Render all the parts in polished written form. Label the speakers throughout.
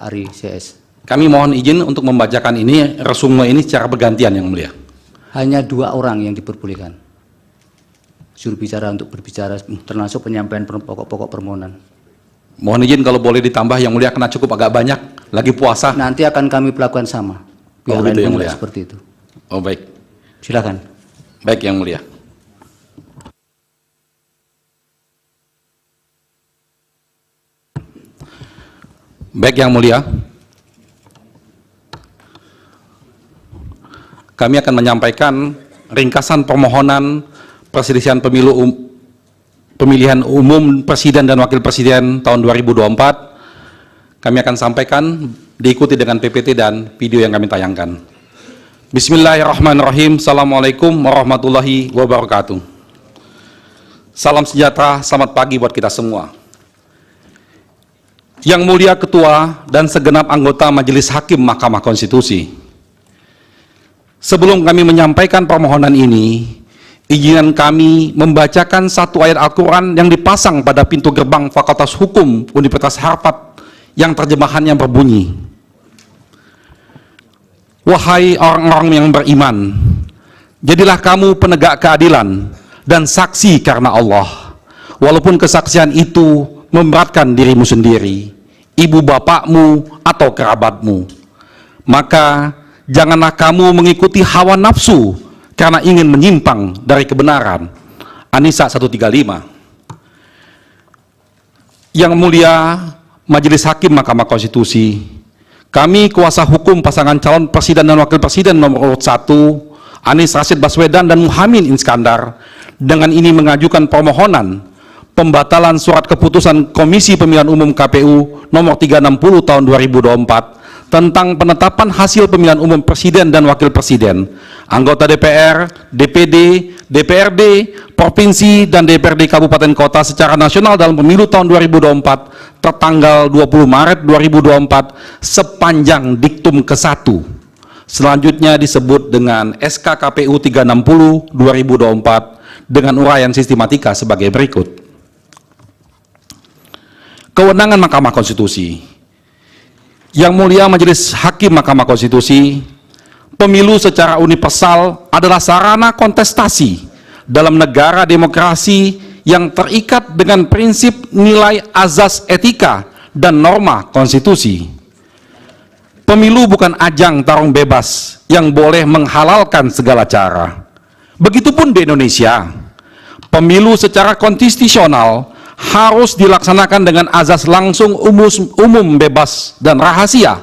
Speaker 1: Ari CS.
Speaker 2: Kami mohon izin untuk membacakan ini, resume ini secara bergantian, Yang Mulia.
Speaker 1: Hanya 2 orang yang diperbolehkan juru bicara untuk berbicara, termasuk penyampaian pokok-pokok permohonan.
Speaker 2: Mohon izin kalau boleh ditambah, Yang Mulia, karena cukup agak banyak, lagi puasa.
Speaker 1: Nanti akan kami perlakukan sama. Pihak lain
Speaker 2: Yang
Speaker 1: pun
Speaker 2: Mulia.
Speaker 1: seperti itu.
Speaker 2: Oh, baik.
Speaker 1: Silakan.
Speaker 2: Baik, Yang Mulia. Baik, Yang Mulia. Kami akan menyampaikan ringkasan permohonan perselisihan pemilihan umum Presiden dan Wakil Presiden tahun 2024. Kami akan sampaikan diikuti dengan PPT dan video yang kami tayangkan. Bismillahirrahmanirrahim. Assalamualaikum warahmatullahi wabarakatuh. Salam sejahtera, selamat pagi buat kita semua. Yang Mulia Ketua dan segenap anggota Majelis Hakim Mahkamah Konstitusi. Sebelum kami menyampaikan permohonan ini, izinkan kami membacakan satu ayat Al-Quran yang dipasang pada pintu gerbang Fakultas Hukum Universitas Harvard yang terjemahannya berbunyi, "Wahai orang-orang yang beriman, jadilah kamu penegak keadilan dan saksi karena Allah, walaupun kesaksian itu memberatkan dirimu sendiri, ibu bapakmu atau kerabatmu. Maka janganlah kamu mengikuti hawa nafsu karena ingin menyimpang dari kebenaran." An-Nisa 135. Yang Mulia Majelis Hakim Mahkamah Konstitusi, kami kuasa hukum pasangan calon Presiden dan Wakil Presiden nomor urut 1, Anies Rashid Baswedan dan Muhaimin Iskandar, dengan ini mengajukan permohonan pembatalan surat keputusan Komisi Pemilihan Umum KPU nomor 360 tahun 2024 tentang penetapan hasil pemilihan umum Presiden dan Wakil Presiden, anggota DPR, DPD, DPRD, Provinsi, dan DPRD Kabupaten Kota secara nasional dalam pemilu tahun 2024 tertanggal 20 Maret 2024 sepanjang diktum ke-1. Selanjutnya disebut dengan SK KPU 360 2024 dengan uraian sistematika sebagai berikut. Kewenangan Mahkamah Konstitusi. Yang Mulia Majelis Hakim Mahkamah Konstitusi, pemilu secara universal adalah sarana kontestasi dalam negara demokrasi yang terikat dengan prinsip nilai azas etika dan norma konstitusi. Pemilu bukan ajang tarung bebas yang boleh menghalalkan segala cara. Begitupun di Indonesia, pemilu secara konstitusional harus dilaksanakan dengan azas langsung, umum, bebas, dan rahasia,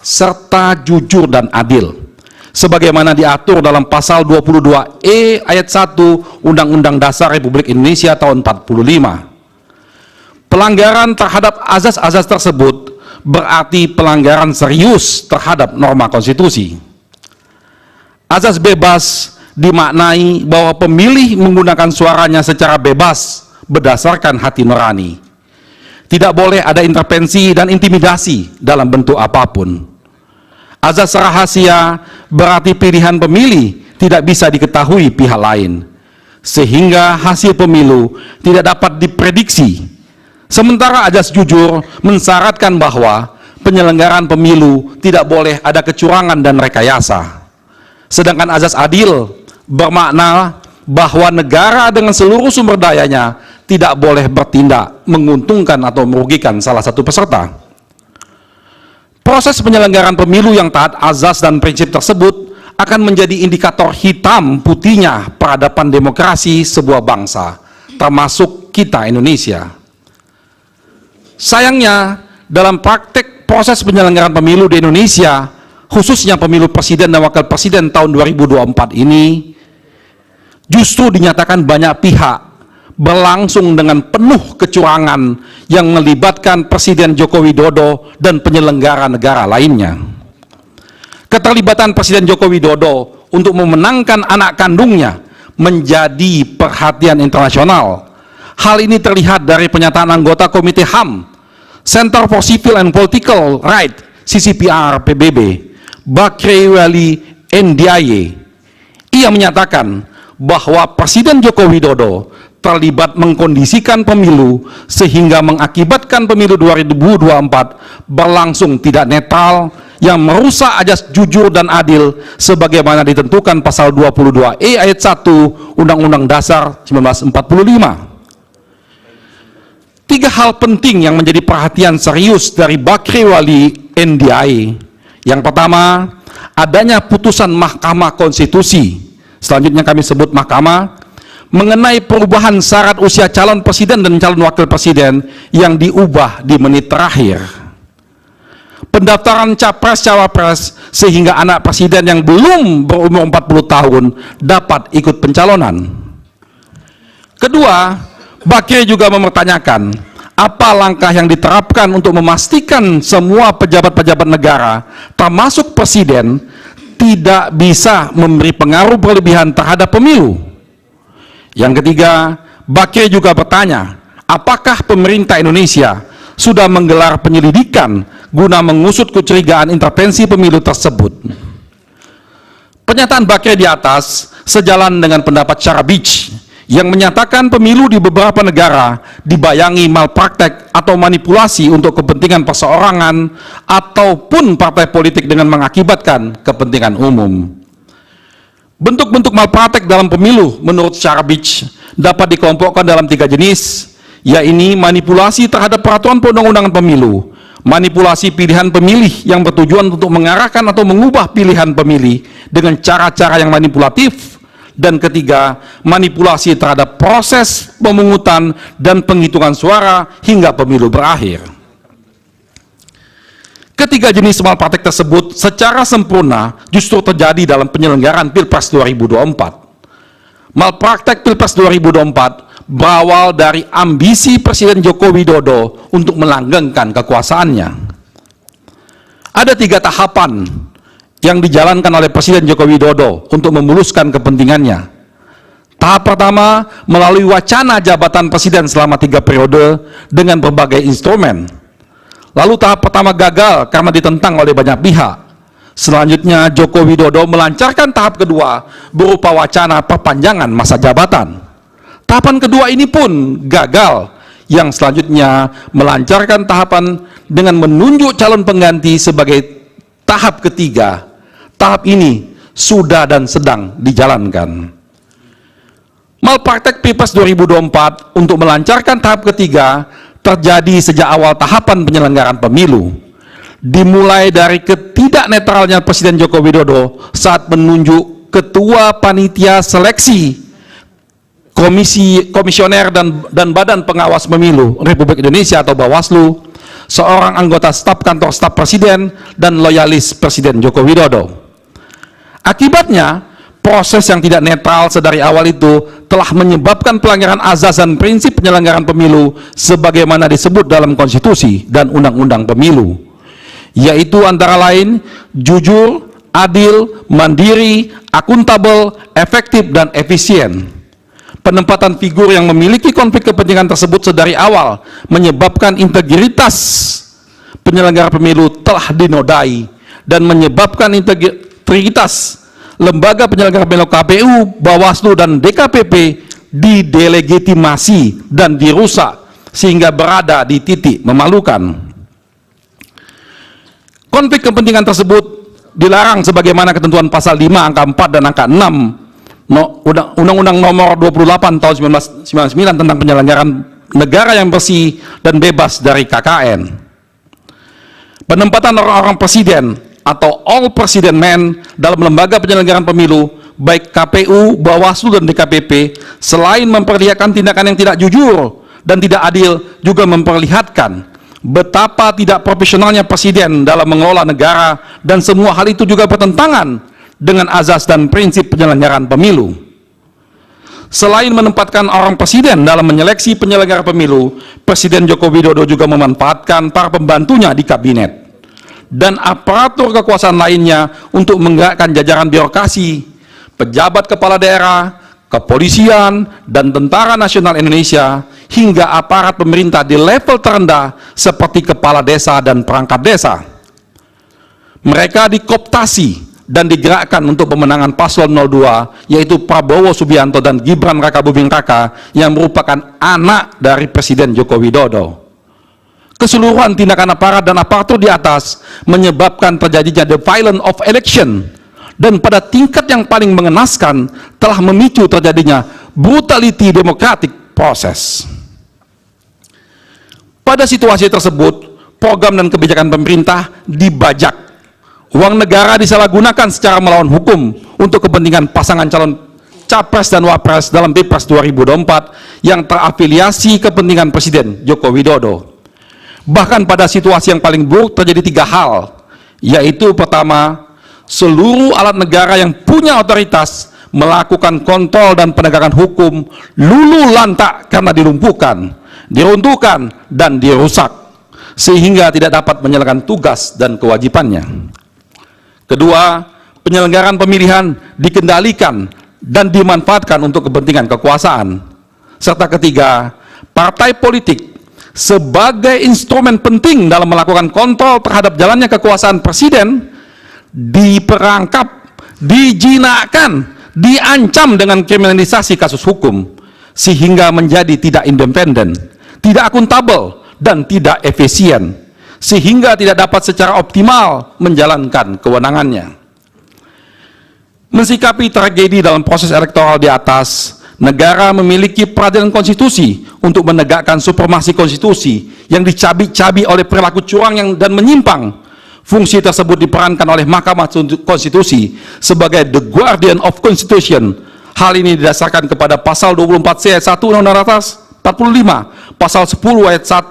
Speaker 2: serta jujur dan adil, sebagaimana diatur dalam pasal 22E ayat 1 Undang-Undang Dasar Republik Indonesia tahun 45. Pelanggaran terhadap azas-azas tersebut berarti pelanggaran serius terhadap norma konstitusi. Azas bebas dimaknai bahwa pemilih menggunakan suaranya secara bebas berdasarkan hati nurani. Tidak boleh ada intervensi dan intimidasi dalam bentuk apapun. Azas rahasia berarti pilihan pemilih tidak bisa diketahui pihak lain, sehingga hasil pemilu tidak dapat diprediksi. Sementara azas jujur mensyaratkan bahwa penyelenggaraan pemilu tidak boleh ada kecurangan dan rekayasa. Sedangkan azas adil bermakna bahwa negara dengan seluruh sumber dayanya tidak boleh bertindak menguntungkan atau merugikan salah satu peserta. Proses penyelenggaraan pemilu yang taat azas dan prinsip tersebut akan menjadi indikator hitam putihnya peradaban demokrasi sebuah bangsa, termasuk kita Indonesia. Sayangnya, dalam praktek proses penyelenggaraan pemilu di Indonesia, khususnya pemilu Presiden dan Wakil Presiden tahun 2024 ini, justru dinyatakan banyak pihak berlangsung dengan penuh kecurangan yang melibatkan Presiden Joko Widodo dan penyelenggara negara lainnya. Keterlibatan Presiden Joko Widodo untuk memenangkan anak kandungnya menjadi perhatian internasional. Hal ini terlihat dari pernyataan anggota Komite HAM, Center for Civil and Political Rights, CCPR PBB, Bakri Wali Ndiaye. Ia menyatakan bahwa Presiden Joko Widodo terlibat mengkondisikan pemilu sehingga mengakibatkan pemilu 2024 berlangsung tidak netral yang merusak ajas jujur dan adil sebagaimana ditentukan pasal 22E ayat 1 Undang-Undang Dasar 1945. Tiga hal penting yang menjadi perhatian serius dari Bakri Wali NDI. Yang pertama, adanya putusan Mahkamah Konstitusi, selanjutnya kami sebut Mahkamah, mengenai perubahan syarat usia calon presiden dan calon wakil presiden yang diubah di menit terakhir. Pendaftaran capres-cawapres sehingga anak presiden yang belum berumur 40 tahun dapat ikut pencalonan. Kedua, Bakri juga mempertanyakan apa langkah yang diterapkan untuk memastikan semua pejabat-pejabat negara, termasuk presiden, tidak bisa memberi pengaruh berlebihan terhadap pemilu. Yang ketiga, Bakri juga bertanya, apakah pemerintah Indonesia sudah menggelar penyelidikan guna mengusut kecurigaan intervensi pemilu tersebut? Pernyataan Bakri di atas sejalan dengan pendapat Syarabich yang menyatakan pemilu di beberapa negara dibayangi malpraktek atau manipulasi untuk kepentingan perseorangan ataupun partai politik dengan mengakibatkan kepentingan umum. Bentuk-bentuk malpraktek dalam pemilu menurut Syarabich dapat dikelompokkan dalam tiga jenis, yaitu manipulasi terhadap peraturan perundang-undangan pemilu, manipulasi pilihan pemilih yang bertujuan untuk mengarahkan atau mengubah pilihan pemilih dengan cara-cara yang manipulatif, dan ketiga, manipulasi terhadap proses pemungutan dan penghitungan suara hingga pemilu berakhir. Ketiga jenis malpraktek tersebut secara sempurna justru terjadi dalam penyelenggaraan Pilpres 2024. Malpraktek Pilpres 2024 berawal dari ambisi Presiden Joko Widodo untuk melanggengkan kekuasaannya. Ada tiga tahapan yang dijalankan oleh Presiden Joko Widodo untuk memuluskan kepentingannya. Tahap pertama, melalui wacana jabatan presiden selama 3 periode dengan berbagai instrumen. Lalu tahap pertama gagal karena ditentang oleh banyak pihak. Selanjutnya Joko Widodo melancarkan tahap kedua berupa wacana perpanjangan masa jabatan. Tahapan kedua ini pun gagal, yang selanjutnya melancarkan tahapan dengan menunjuk calon pengganti sebagai tahap ketiga. Tahap ini sudah dan sedang dijalankan. Malpraktek Pilpres 2024 untuk melancarkan tahap ketiga terjadi sejak awal tahapan penyelenggaraan pemilu, dimulai dari ketidaknetralnya Presiden Joko Widodo saat menunjuk Ketua Panitia Seleksi Komisioner dan Badan Pengawas Pemilu Republik Indonesia atau Bawaslu, seorang anggota staf kantor staf Presiden dan loyalis Presiden Joko Widodo. Akibatnya, proses yang tidak netral sedari awal itu telah menyebabkan pelanggaran azas dan prinsip penyelenggaraan pemilu sebagaimana disebut dalam konstitusi dan undang-undang pemilu, yaitu antara lain jujur, adil, mandiri, akuntabel, efektif, dan efisien. Penempatan figur yang memiliki konflik kepentingan tersebut sedari awal menyebabkan integritas penyelenggara pemilu telah dinodai dan menyebabkan integritas lembaga penyelenggara pemilu KPU, Bawaslu, dan DKPP didelegitimasi dan dirusak sehingga berada di titik memalukan. Konflik kepentingan tersebut dilarang sebagaimana ketentuan pasal 5 angka 4 dan angka 6 Undang-Undang nomor 28 tahun 1999 tentang penyelenggaraan negara yang bersih dan bebas dari KKN. Penempatan orang-orang presiden atau all president men dalam lembaga penyelenggaraan pemilu baik KPU, Bawaslu, dan DKPP selain memperlihatkan tindakan yang tidak jujur dan tidak adil, juga memperlihatkan betapa tidak profesionalnya presiden dalam mengelola negara, dan semua hal itu juga bertentangan dengan azas dan prinsip penyelenggaraan pemilu. Selain menempatkan orang presiden dalam menyeleksi penyelenggara pemilu, Presiden Joko Widodo juga memanfaatkan para pembantunya di kabinet dan aparatur kekuasaan lainnya untuk menggerakkan jajaran birokrasi, pejabat kepala daerah, kepolisian, dan Tentara Nasional Indonesia, hingga aparat pemerintah di level terendah seperti kepala desa dan perangkat desa. Mereka dikooptasi dan digerakkan untuk pemenangan paslon 02, yaitu Prabowo Subianto dan Gibran Rakabuming Raka yang merupakan anak dari Presiden Joko Widodo. Keseluruhan tindakan aparat dan aparatur di atas menyebabkan terjadinya the violence of election, dan pada tingkat yang paling mengenaskan telah memicu terjadinya brutality democratic process. Pada situasi tersebut, program dan kebijakan pemerintah dibajak. Uang negara disalahgunakan secara melawan hukum untuk kepentingan pasangan calon Capres dan Wapres dalam Pilpres 2024 yang terafiliasi kepentingan Presiden Joko Widodo. Bahkan pada situasi yang paling buruk terjadi 3 hal, yaitu pertama, seluruh alat negara yang punya otoritas melakukan kontrol dan penegakan hukum luluh lantak karena dilumpuhkan, diruntuhkan, dan dirusak, sehingga tidak dapat menjalankan tugas dan kewajibannya. Kedua, penyelenggaraan pemilihan dikendalikan dan dimanfaatkan untuk kepentingan kekuasaan. Serta ketiga, partai politik sebagai instrumen penting dalam melakukan kontrol terhadap jalannya kekuasaan presiden diperangkap, dijinakkan, diancam dengan kriminalisasi kasus hukum, sehingga menjadi tidak independen, tidak akuntabel, dan tidak efisien, sehingga tidak dapat secara optimal menjalankan kewenangannya. Mensikapi tragedi dalam proses elektoral di atas, negara memiliki peradilan konstitusi untuk menegakkan supremasi konstitusi yang dicabik-cabik oleh perilaku curang dan menyimpang. Fungsi tersebut diperankan oleh Mahkamah Konstitusi sebagai the guardian of constitution. Hal ini didasarkan kepada pasal 24C ayat 1 Undang-Undang Dasar 45, pasal 10 ayat 1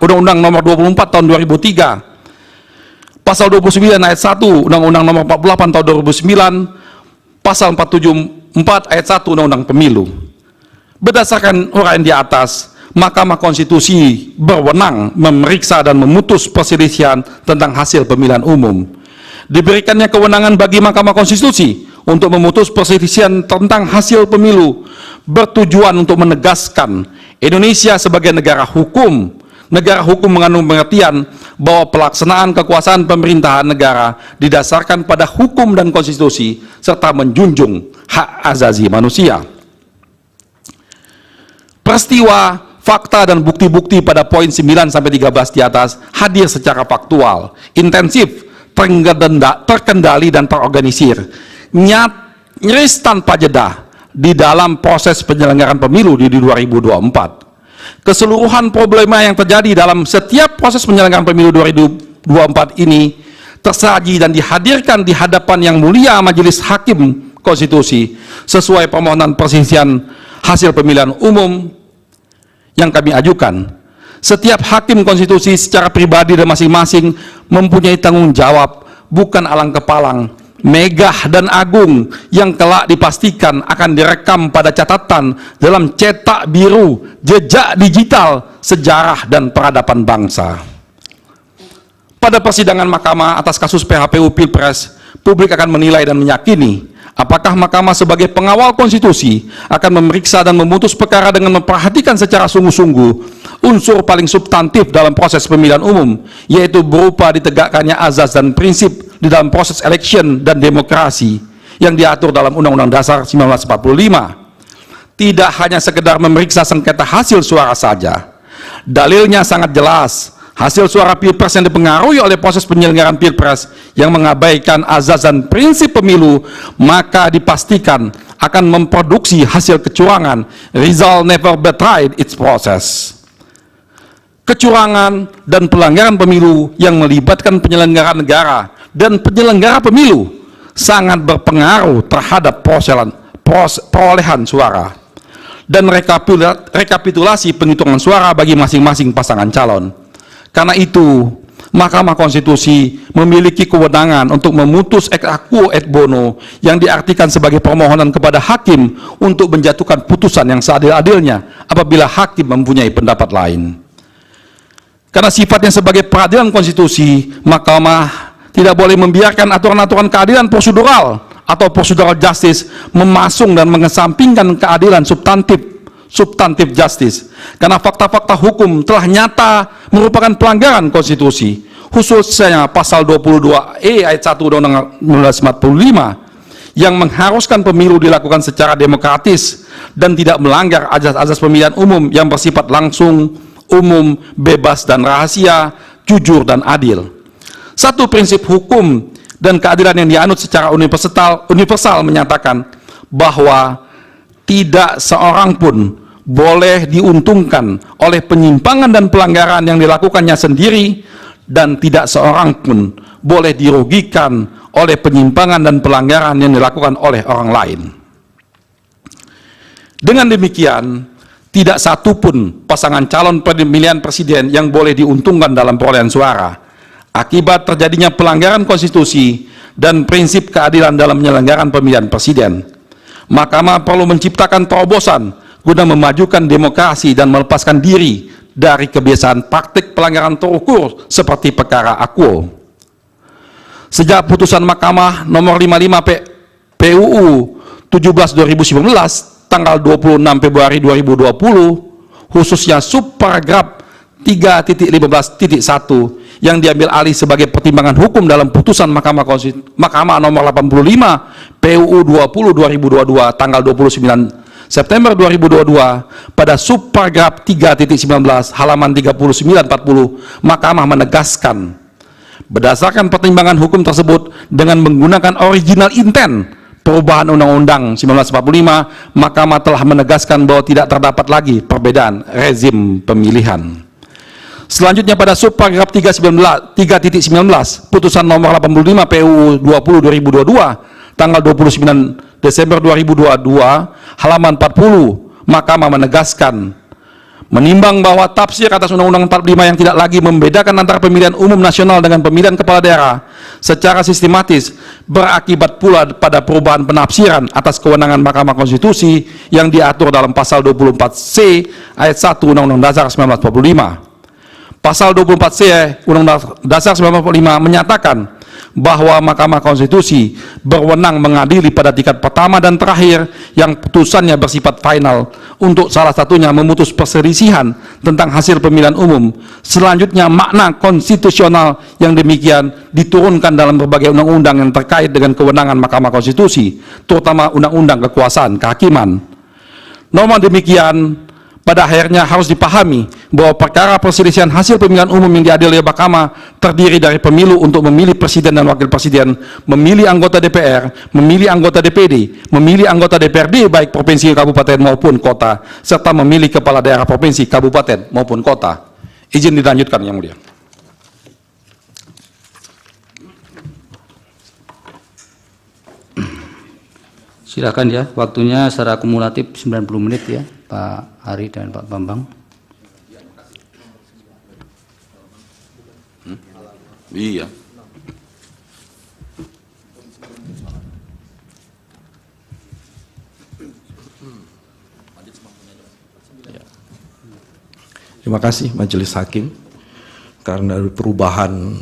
Speaker 2: Undang-Undang Nomor 24 tahun 2003, pasal 29 ayat 1 Undang-Undang Nomor 48 tahun 2009, pasal 474 ayat 1 Undang-Undang Pemilu. Berdasarkan uraian di atas, Mahkamah Konstitusi berwenang memeriksa dan memutus perselisihan tentang hasil pemilihan umum. Diberikannya kewenangan bagi Mahkamah Konstitusi untuk memutus perselisihan tentang hasil pemilu bertujuan untuk menegaskan Indonesia sebagai negara hukum. Negara hukum mengandung pengertian bahwa pelaksanaan kekuasaan pemerintahan negara didasarkan pada hukum dan konstitusi serta menjunjung hak asasi manusia. Peristiwa, fakta, dan bukti-bukti pada poin 9-13 di atas hadir secara faktual, intensif, terkendali, dan terorganisir, nyaris tanpa jeda di dalam proses penyelenggaraan pemilu di 2024. Keseluruhan problema yang terjadi dalam setiap proses penyelenggaraan pemilu 2024 ini tersaji dan dihadirkan di hadapan yang mulia Majelis Hakim Konstitusi sesuai permohonan perselisihan hasil pemilihan umum yang kami ajukan. Setiap hakim konstitusi secara pribadi dan masing-masing mempunyai tanggung jawab, bukan alang-kepalang, megah dan agung yang kelak dipastikan akan direkam pada catatan dalam cetak biru jejak digital sejarah dan peradaban bangsa. Pada persidangan Mahkamah atas kasus PHPU Pilpres, publik akan menilai dan meyakini apakah Mahkamah sebagai pengawal konstitusi akan memeriksa dan memutus perkara dengan memperhatikan secara sungguh-sungguh unsur paling substantif dalam proses pemilihan umum, yaitu berupa ditegakkannya azas dan prinsip di dalam proses election dan demokrasi yang diatur dalam Undang-Undang Dasar 1945. Tidak hanya sekedar memeriksa sengketa hasil suara saja. Dalilnya sangat jelas. Hasil suara Pilpres yang dipengaruhi oleh proses penyelenggaraan Pilpres yang mengabaikan azas dan prinsip pemilu, maka dipastikan akan memproduksi hasil kecurangan. Result never betrayed its process. Kecurangan dan pelanggaran pemilu yang melibatkan penyelenggara negara dan penyelenggara pemilu sangat berpengaruh terhadap perolehan suara dan rekapitulasi penghitungan suara bagi masing-masing pasangan calon. Karena itu, Mahkamah Konstitusi memiliki kewenangan untuk memutus ex aequo et bono yang diartikan sebagai permohonan kepada hakim untuk menjatuhkan putusan yang seadil-adilnya apabila hakim mempunyai pendapat lain. Karena sifatnya sebagai peradilan konstitusi, Mahkamah tidak boleh membiarkan aturan-aturan keadilan prosedural atau procedural justice memasung dan mengesampingkan keadilan substantif justice, karena fakta-fakta hukum telah nyata merupakan pelanggaran konstitusi. khususnya pasal 22E ayat 1 Undang-Undang 1945 yang mengharuskan pemilu dilakukan secara demokratis dan tidak melanggar azas-azas pemilihan umum yang bersifat langsung, umum, bebas dan rahasia, jujur dan adil. Satu prinsip hukum dan keadilan yang dianut secara universal menyatakan bahwa tidak seorang pun boleh diuntungkan oleh penyimpangan dan pelanggaran yang dilakukannya sendiri, dan tidak seorang pun boleh dirugikan oleh penyimpangan dan pelanggaran yang dilakukan oleh orang lain. Dengan demikian, tidak satu pun pasangan calon pemilihan presiden yang boleh diuntungkan dalam perolehan suara akibat terjadinya pelanggaran konstitusi dan prinsip keadilan dalam penyelenggaraan pemilihan presiden. Mahkamah perlu menciptakan terobosan guna memajukan demokrasi dan melepaskan diri dari kebiasaan praktik pelanggaran terukur seperti perkara akuo. Sejak putusan Mahkamah nomor 55 PUU 17/2019 tanggal 26 Februari 2020, khususnya subparagraf 3.15.1 yang diambil alih sebagai pertimbangan hukum dalam putusan Mahkamah nomor 85 PUU 20/2022 tanggal 29 September 2022 pada subparagraf 3.19 halaman 39-40, Mahkamah menegaskan berdasarkan pertimbangan hukum tersebut dengan menggunakan original intent perubahan Undang-Undang 1945, Mahkamah telah menegaskan bahwa tidak terdapat lagi perbedaan rezim pemilihan. Selanjutnya pada subparagraf 3.19 putusan nomor 85 PUU 20/2022 tanggal 29 Desember 2022 halaman 40, Mahkamah menegaskan menimbang bahwa tafsir atas Undang-Undang 45 yang tidak lagi membedakan antara pemilihan umum nasional dengan pemilihan kepala daerah secara sistematis berakibat pula pada perubahan penafsiran atas kewenangan Mahkamah Konstitusi yang diatur dalam pasal 24C ayat 1 Undang-Undang Dasar 1945. Pasal 24C Undang-Undang Dasar 1945 menyatakan bahwa Mahkamah Konstitusi berwenang mengadili pada tingkat pertama dan terakhir yang putusannya bersifat final untuk salah satunya memutus perselisihan tentang hasil pemilihan umum. Selanjutnya makna konstitusional yang demikian diturunkan dalam berbagai undang-undang yang terkait dengan kewenangan Mahkamah Konstitusi, terutama undang-undang kekuasaan kehakiman. Norma demikian pada akhirnya harus dipahami bahwa perkara perselisihan hasil pemilihan umum yang diadili oleh Mahkamah terdiri dari pemilu untuk memilih presiden dan wakil presiden, memilih anggota DPR, memilih anggota DPD, memilih anggota DPRD baik provinsi, kabupaten maupun kota, serta memilih kepala daerah provinsi, kabupaten maupun kota. Izin dilanjutkan Yang Mulia.
Speaker 1: Silakan ya, waktunya secara akumulatif 90 menit ya, Pak Ari dan Pak Bambang.
Speaker 2: Iya.
Speaker 3: Terima kasih Majelis Hakim, karena perubahan